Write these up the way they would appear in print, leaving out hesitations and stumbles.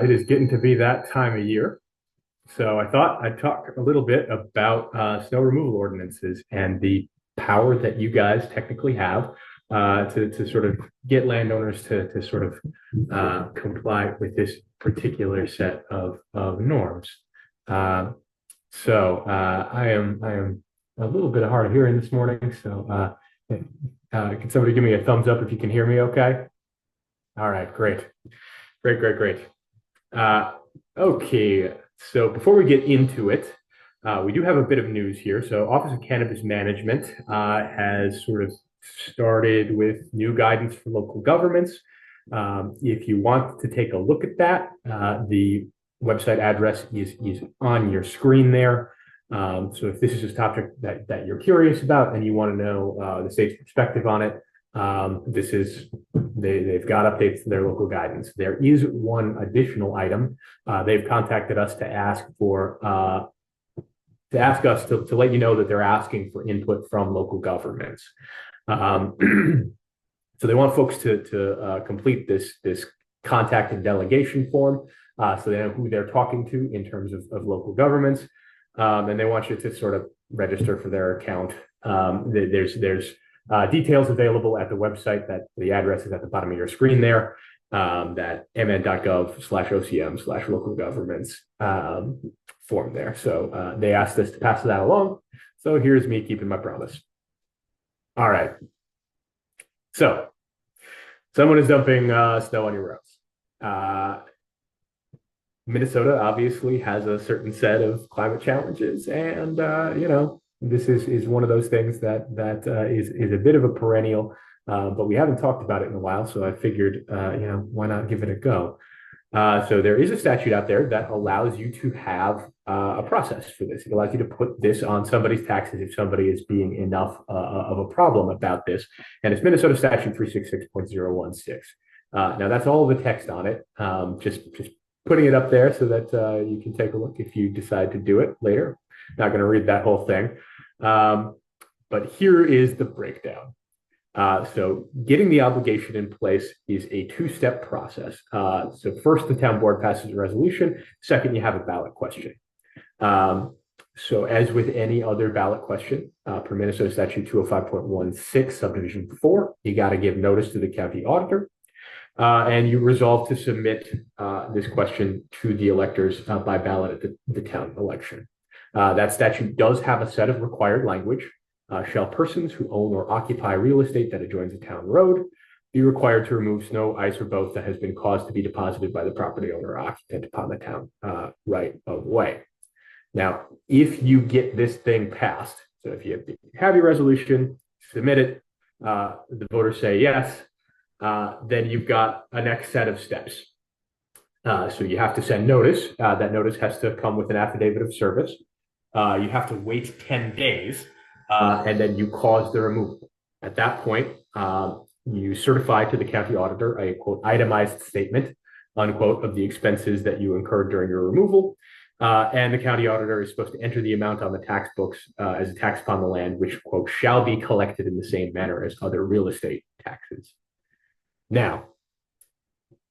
It is getting to be that time of year. So I thought I'd talk a little bit about snow removal ordinances and the power that you guys technically have to sort of get landowners to sort of comply with this particular set of norms. Uh, I am a little bit hard of hearing this morning. Can somebody give me a thumbs up if you can hear me okay? All right, great. Great, great, great. Uh, okay, so before we get into it, we do have a bit of news here. So, Office of Cannabis Management has sort of started with new guidance for local governments. If you want to take a look at that, the website address is on your screen there. So, if this is a topic that you're curious about and you want to know the state's perspective on it, this is they've got updates to their local guidance. There is one additional item. They've contacted us to ask us to let you know that they're asking for input from local governments. So they want folks to complete this contact and delegation form, so they know who they're talking to in terms of local governments, and they want you to sort of register for their account. There's details available at the website. That the address is at the bottom of your screen there. That mn.gov/ocm/local governments form there. So they asked us to pass that along. So here's me keeping my promise. All right. So someone is dumping snow on your roads. Minnesota obviously has a certain set of climate challenges, and this is one of those things that is a bit of a perennial, but we haven't talked about it in a while. So I figured, why not give it a go? So there is a statute out there that allows you to have a process for this. It allows you to put this on somebody's taxes if somebody is being enough of a problem about this. And it's Minnesota Statute 366.016. Now that's all the text on it. Just putting it up there so that you can take a look if you decide to do it later. Not going to read that whole thing. But here is the breakdown. So getting the obligation in place is a two-step process. So first, the town board passes a resolution. Second, you have a ballot question. So as with any other ballot question, per Minnesota Statute 205.16, subdivision 4, you got to give notice to the county auditor. And you resolve to submit this question to the electors by ballot at the town election. That statute does have a set of required language. Shall persons who own or occupy real estate that adjoins a town road be required to remove snow, ice, or both that has been caused to be deposited by the property owner or occupant upon the town right of way. Now, if you get this thing passed, so if you have your resolution, submit it, the voters say yes, then you've got a next set of steps. So you have to send notice. That notice has to come with an affidavit of service. You have to wait 10 days, and then you cause the removal. At that point, you certify to the county auditor a, quote, itemized statement, unquote, of the expenses that you incurred during your removal. And the county auditor is supposed to enter the amount on the tax books as a tax upon the land, which, quote, shall be collected in the same manner as other real estate taxes. Now,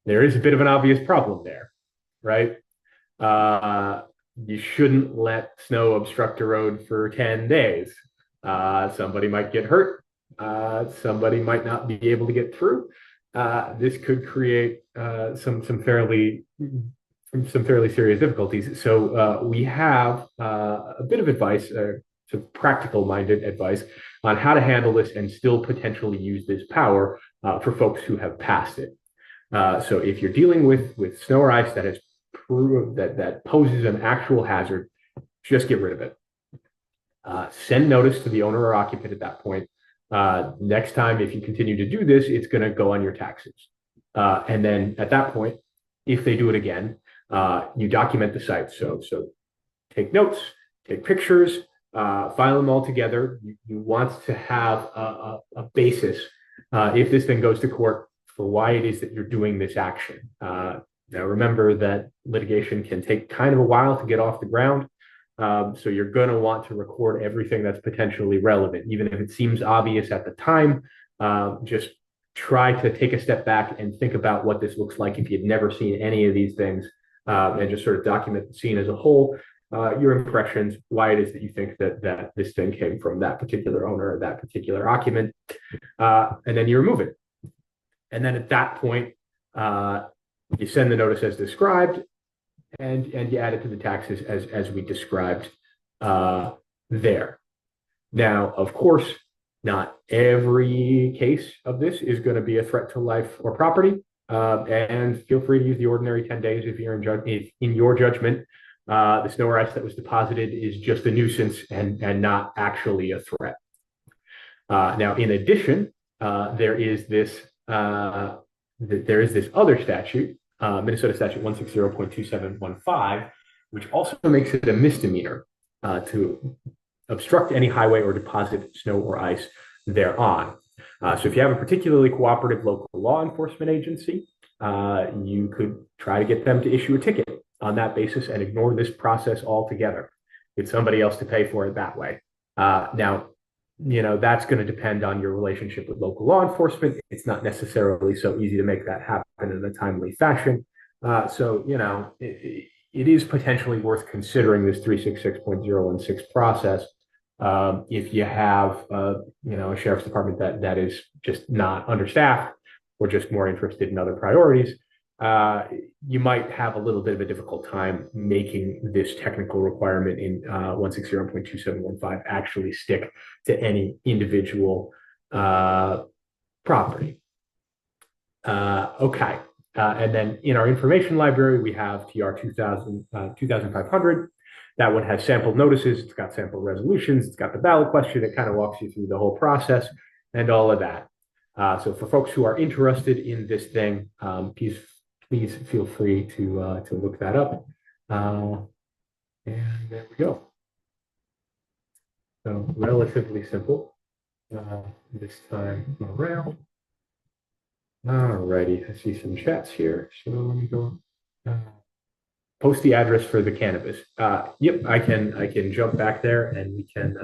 there is a bit of an obvious problem there, right? You shouldn't let snow obstruct a road for 10 days. Somebody might get hurt. Somebody might not be able to get through. This could create some fairly serious difficulties. So we have a bit of advice, some practical-minded advice on how to handle this and still potentially use this power for folks who have passed it. So if you're dealing with snow or ice that has proved that poses an actual hazard, just get rid of it. Send notice to the owner or occupant at that point. Next time, if you continue to do this, it's going to go on your taxes. And then at that point, if they do it again, you document the site. So take notes, take pictures, file them all together. You want to have a basis if this thing goes to court for why it is that you're doing this action. Now, remember that litigation can take kind of a while to get off the ground. So you're going to want to record everything that's potentially relevant, even if it seems obvious at the time. Just try to take a step back and think about what this looks like if you'd never seen any of these things, and just sort of document the scene as a whole, your impressions, why it is that you think that this thing came from that particular owner or that particular occupant, and then you remove it. And then at that point, you send the notice as described, and you add it to the taxes as we described there. Now, of course, not every case of this is going to be a threat to life or property, and feel free to use the ordinary 10 days if you're in your judgment. The snow or ice that was deposited is just a nuisance and not actually a threat. Now, in addition, there is this other statute, Minnesota Statute 160.2715, which also makes it a misdemeanor to obstruct any highway or deposit snow or ice thereon. So if you have a particularly cooperative local law enforcement agency, you could try to get them to issue a ticket on that basis and ignore this process altogether. Get somebody else to pay for it that way. Now, that's going to depend on your relationship with local law enforcement. It's not necessarily so easy to make that happen in a timely fashion. So, it is potentially worth considering this 366.016 process if you have, a sheriff's department that is just not understaffed or just more interested in other priorities. You might have a little bit of a difficult time making this technical requirement in 160.2715 actually stick to any individual property. Okay. And then in our information library, we have TR 2500. That one has sample notices. It's got sample resolutions. It's got the ballot question. It kind of walks you through the whole process and all of that. So for folks who are interested in this thing, please feel free to look that up. And there we go. So relatively simple this time around. All righty, I see some chats here. So let me go. Post the address for the cannabis. Yep, I can jump back there and we can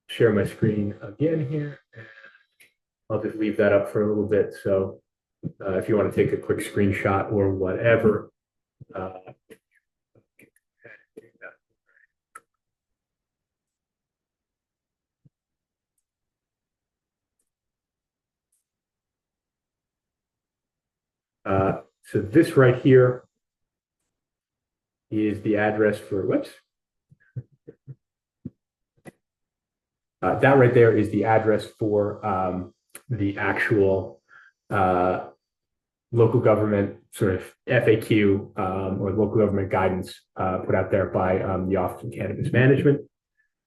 share my screen again here. I'll just leave that up for a little bit. So if you want to take a quick screenshot or whatever. So this right here is the address for, whoops. That right there is the address for the actual local government sort of FAQ or local government guidance put out there by the Office of Cannabis Management.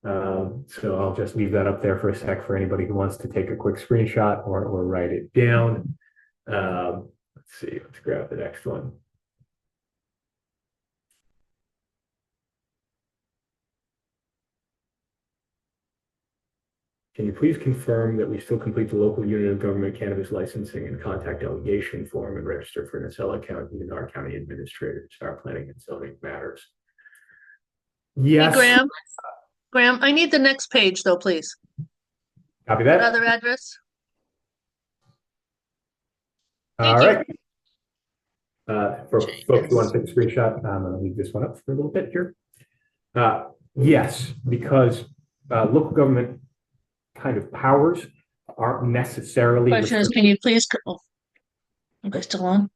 So I'll just leave that up there for a sec for anybody who wants to take a quick screenshot or write it down. Let's see, let's grab the next one. Can you please confirm that we still complete the local unit of government cannabis licensing and contact delegation form and register for an Acela County and our county administrators, our planning and zoning matters? Yes. Hey, Graham, I need the next page though, please. Copy that. Another address. All right. For folks who want to take a screenshot, I'm going to leave this one up for a little bit here. Yes, because local government kind of powers aren't necessarily. Question is, can you please? Oh, okay, still on.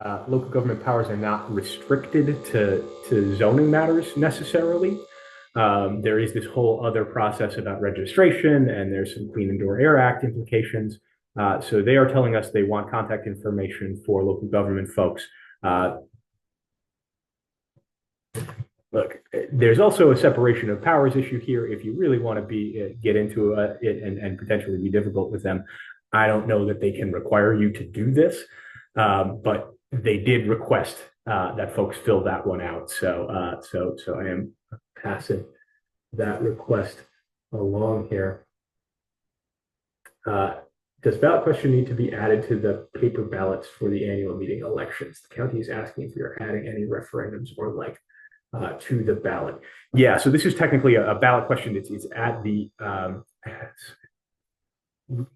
Local government powers are not restricted to zoning matters necessarily. There is this whole other process about registration, and there's some Clean Indoor Air Act implications. So they are telling us they want contact information for local government folks. Look, there's also a separation of powers issue here. If you really want to get into it and potentially be difficult with them, I don't know that they can require you to do this, but they did request that folks fill that one out. So I am passing that request along here. Does ballot question need to be added to the paper ballots for the annual meeting elections? The county is asking if you're adding any referendums or like to the ballot. Yeah, so this is technically a ballot question. It's at the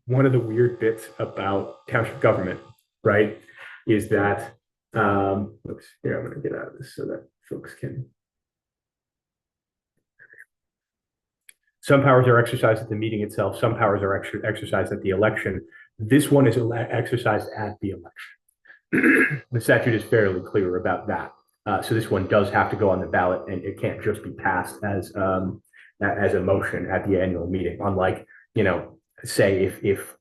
one of the weird bits about township government, right, is that oops, here, I'm going to get out of this so that folks can. Some powers are exercised at the meeting itself. Some powers are exercised at the election. This one is exercised at the election. The statute is fairly clear about that. So this one does have to go on the ballot, and it can't just be passed as a motion at the annual meeting. Unlike, say if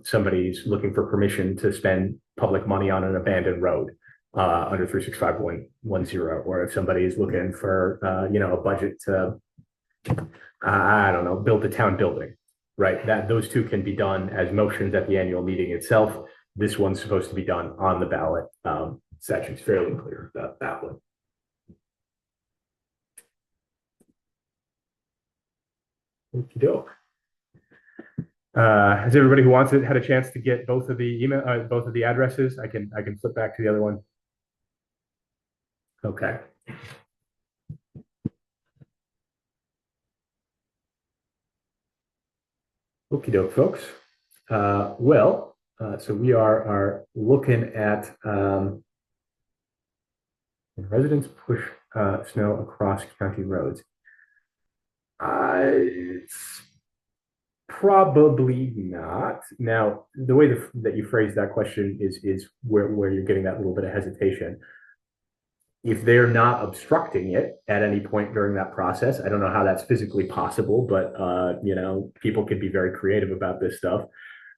somebody's looking for permission to spend public money on an abandoned road under 36510, or if somebody is looking for a budget to I don't know, build a town building, right? That those two can be done as motions at the annual meeting itself. This one's supposed to be done on the ballot. Statute's fairly clear about that one. Okie doke. Has everybody who wants it had a chance to get both of the email, both of the addresses? I can flip back to the other one. Okay. Okie doke, folks. So we are looking at residents push snow across county roads. It's probably not. Now, the way that you phrase that question is where you're getting that little bit of hesitation. If they're not obstructing it at any point during that process, I don't know how that's physically possible, but people can be very creative about this stuff.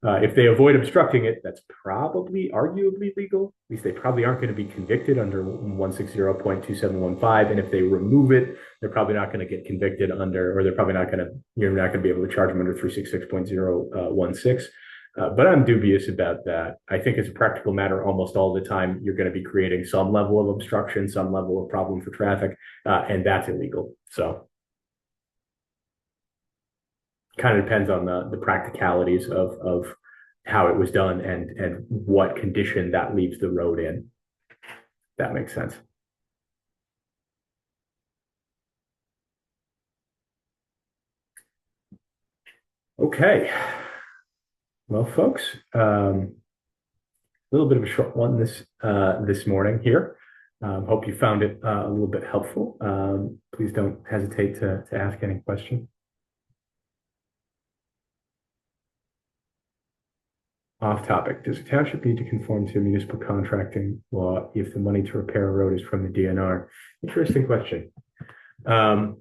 If they avoid obstructing it, that's probably arguably legal. At least they probably aren't going to be convicted under 160.2715. And if they remove it, they're probably not going to get convicted under, or you're not going to be able to charge them under 366.016. But I'm dubious about that. I think as a practical matter, almost all the time, you're going to be creating some level of obstruction, some level of problem for traffic, and that's illegal. So kind of depends on the practicalities of how it was done and what condition that leaves the road in. That makes sense. Okay. Well, folks, a little bit of a short one this morning here. Hope you found it a little bit helpful. Please don't hesitate to ask any questions. Off topic, does a township need to conform to municipal contracting law if the money to repair a road is from the DNR? Interesting question. I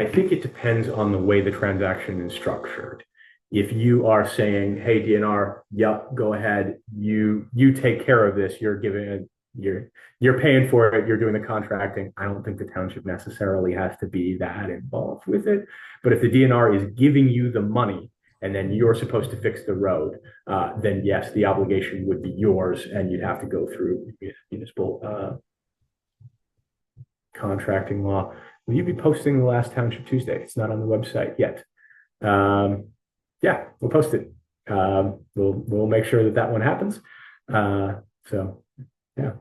think it depends on the way the transaction is structured. If you are saying, hey, DNR, yep, go ahead, you take care of this, you're paying for it, you're doing the contracting, I don't think the township necessarily has to be that involved with it. But if the DNR is giving you the money and then you're supposed to fix the road, then yes, the obligation would be yours and you'd have to go through municipal contracting law. Will you be posting the last Township Tuesday? It's not on the website yet. Yeah, we'll post it. We'll make sure that one happens. So yeah.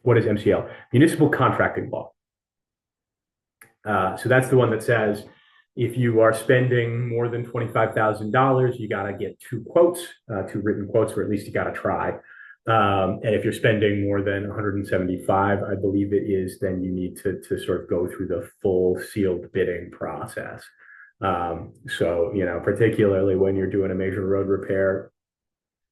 What is MCL? Municipal contracting law. So that's the one that says if you are spending more than $25,000, you got to get two written quotes, or at least you got to try. And if you're spending more than 175, I believe it is, then you need to sort of go through the full sealed bidding process. So, particularly when you're doing a major road repair,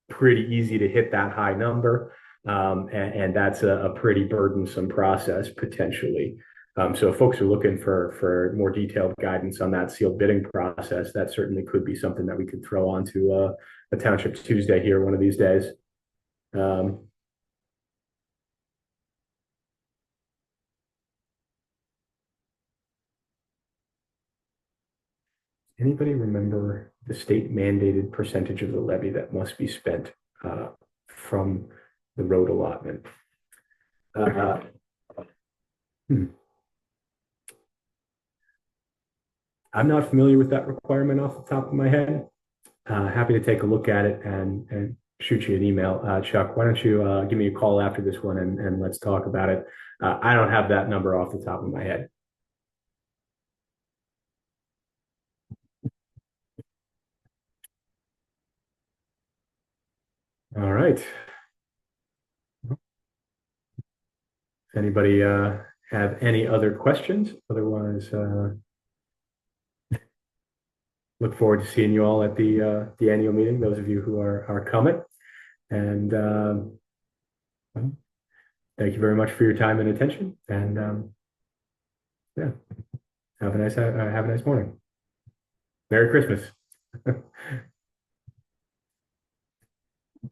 pretty easy to hit that high number. And that's a pretty burdensome process potentially. So if folks are looking for more detailed guidance on that sealed bidding process, that certainly could be something that we could throw onto a Township Tuesday here one of these days. Anybody remember the state mandated percentage of the levy that must be spent from the road allotment? I'm not familiar with that requirement off the top of my head. Happy to take a look at it and shoot you an email. Chuck, why don't you give me a call after this one and let's talk about it. I don't have that number off the top of my head. All right. Anybody have any other questions? Otherwise, look forward to seeing you all at the annual meeting. Those of you who are coming, and well, thank you very much for your time and attention. And yeah, have a nice morning. Merry Christmas.